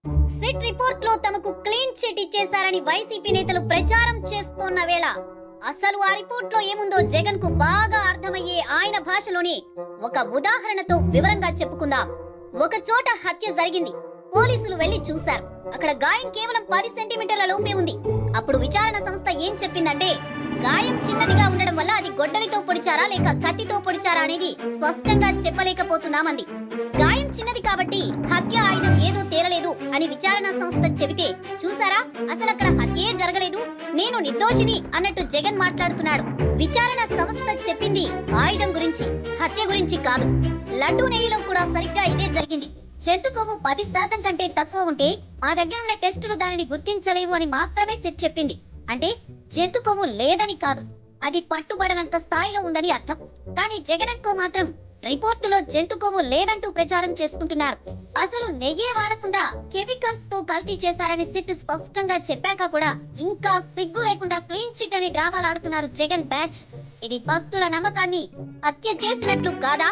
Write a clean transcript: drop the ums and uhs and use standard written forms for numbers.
SIT report లో తమకు clean chit ఇచ్చేశారని YCP నేతలు ప్రచారం చేస్తున్న వేళ అసలు ఆ రిపోర్ట్ లో ఏముందో జగన్ కు బాగా అర్థమయ్యే ఆయన భాషలోనే ఒక ఉదాహరణతో వివరంగా చెప్పుకుందాం. ఒక చోట హత్య జరిగింది. పోలీసులు వెళ్లి చూశారు. అక్కడ గాయం కేవలం 10 సెంటీమీటర్ల లోపే ఉంది. అప్పుడు విచారణ సంస్థ ఏం చెప్పిందంటే, గాయం చిన్నదిగా ఉండడం వల్ల అది గొడ్డలితో పొడిచారా లేక కత్తితో పొడిచారా అనేది స్పష్టంగా చెప్పలేకపోతున్నామంది. గాయం చిన్నది కాబట్టి హత్య ఆయుధం ఏదో తేలలేదు అని విచారణ సంస్థ చెబితే, చూసారా అసలు అక్కడ హత్యే జరగలేదు, నేను నిర్దోషిని అన్నట్టు జగన్ మాట్లాడుతున్నాడు. విచారణ సంస్థ చెప్పింది ఆయుధం గురించి, హత్య గురించి కాదు. లడ్డూ నెయ్యిలో కూడా సరిగ్గా ఇదే జరిగింది. జంతు కొవ్వు 10% కంటే తక్కువ ఉంటే మా దగ్గర ఉన్న టెస్టులు దానిని గుర్తించలేవు అని మాత్రమే సెట్ చెప్పింది. అంటే జంతు కొవ్వు లేదని కాదు, అది పట్టుబడనంత స్థాయిలో ఉందని అర్థం. కానీ జగన్ కో మాత్రం రిపోర్టులో జంతు కొవ్వు లేదంటూ ప్రచారం చేసుకుంటున్నారు. అసలు నెయ్యే వాడకుండా కెమికల్స్ తో కల్తీ చేశారని సిట్ స్పష్టంగా చెప్పాక కూడా ఇంకా సిగ్గు లేకుండా క్లీన్ చిట్ అని డ్రామాలు ఆడుతున్నారు జగన్ బ్యాచ్. ఇది భక్తుల నమ్మకాన్ని హత్య చేసినట్లు కాదా?